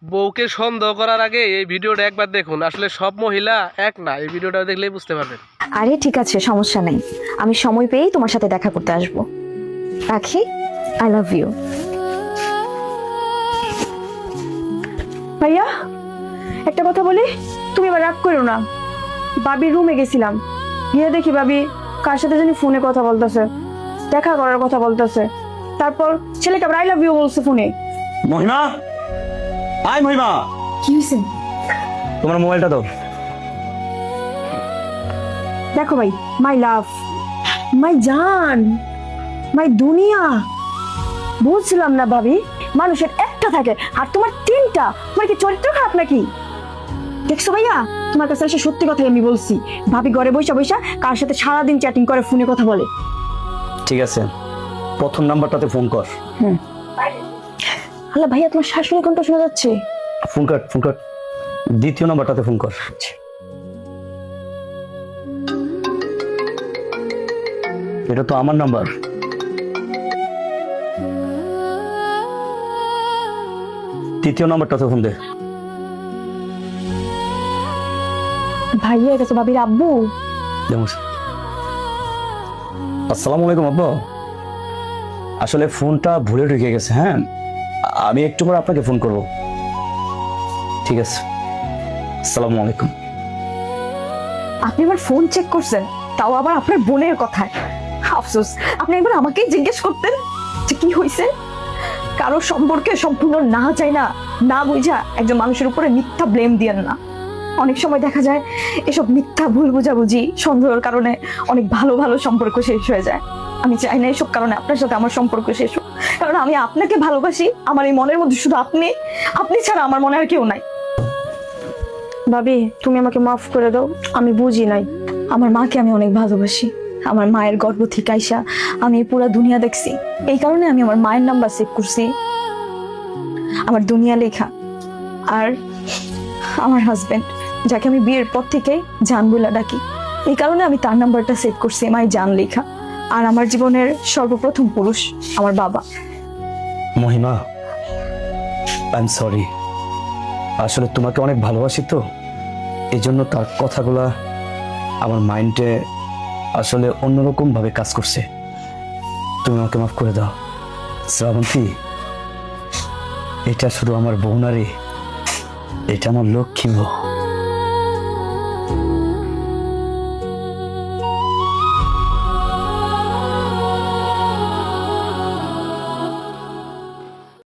বউকে সন্দেহ করার আগে এই ভিডিওটা একবার দেখুন। আসলে সব মহিলা এক না, এই ভিডিওটা দেখলেই বুঝতে পারবেন। আরে ঠিক আছে, সমস্যা নেই, আমি সময় পেয়েই তোমার সাথে দেখা করতে আসবো। রাখি, আই লাভ ইউ। ভাইয়া একটা কথা বলি, তুমি এবার রাগ করো না। বাবির রুমে গেছিলাম, গিয়ে দেখি বাবি কার সাথে জানি ফোনে কথা বলতেছে, দেখা করার কথা বলতেছে। তারপর ছেলেকে আবার আই লাভ ইউ বলছে ফোনে। মহিমা, আই মহিমা, কি হয়েছে? তোমার মোবাইলটা দাও। দেখো ভাই, মাই লাভ, মাই জান, মাই দুনিয়া। বুঝছিলাম না ভাবি, মানুষের একটা থাকে আর তোমার তিনটা। তোমার কি চরিত্র খারাপ নাকি? দেখছো ভাইয়া, তোমার কাছে এসে সত্যি কথাই আমি বলছি। ভাবি ঘরে বৈশা বৈশা কার সাথে সারাদিন চ্যাটিং করে, ফোনে কথা বলে। ঠিক আছে, প্রথম নাম্বারটাতে ফোন কর। আল্লাহ ভাইয়া, তোমার শাশুড়ি কোনটা শোনা যাচ্ছে? Phone cut, phone cut. দ্বিতীয় নাম্বারটাতে ফোন কর। এটা তো আমার নাম্বার। তৃতীয় নাম্বারটাতে ফোন দে। ভাইয়া গেছে ভাবির আব্বু। আসসালামু আলাইকুম আব্বা। আসলে ফোনটা ভুলে ঢুকে গেছে। হ্যাঁ, আমি একটু পর আপনাকে ফোন করব। ঠিক আছে, আসসালামু আলাইকুম। আপনি আবার ফোন চেক করছেন, তাও আবার আপনার বোনের কথায়। আফসোস, আপনি একবার আমাকেই জিজ্ঞেস করতেন যে কি হয়েছে। কারো সম্পর্কে সম্পূর্ণ না চাই না, না বুঝা একজন মানুষের উপরে মিথ্যা ব্লেম দিয়েন না। অনেক সময় দেখা যায় এসব মিথ্যা ভুল বুঝাবুঝি সন্দেহের কারণে অনেক ভালো ভালো সম্পর্ক শেষ হয়ে যায়। আমি চাই না এসব কারণে আপনার সাথে আমার সম্পর্ক শেষ হোক, কারণ আমি আপনাকে ভালোবাসি। আমার এই মনের মধ্যে শুধু আপনি, আপনি ছাড়া আমার মনে আর কেউ নাই। ভাবি, তুমি আমাকে মাফ করে দাও, আমি বুঝি নাই। আমার মাকে আমি অনেক ভালোবাসি। আমার মায়ের গর্ভ থেকে আইসা আমি পুরো দুনিয়া দেখছি। এই কারণে আমি আমার মায়ের নাম্বার সেভ করছি, আমার দুনিয়া লেখা। আর আমার হাজবেন্ড, যাকে আমি বিয়ের পর থেকে জান বলে ডাকি, এই কারণে আমি তার নাম্বারটা সেভ করছি, মাই জান লেখা। আর আমার জীবনের সর্বপ্রথম পুরুষ আমার বাবা। মহিমা, আই এম সরি। আসলে তোমাকে অনেক ভালোবাসি তো, এই জন্য তার কথাগুলা আমার মাইন্ডে আসলে অন্যরকম ভাবে কাজ করছে। তুমি আমাকে মাফ করে দাও। শ্রাবন্তী, এটা শুধু আমার বউ না রে, এটা আমার লক্ষ্মী বউ।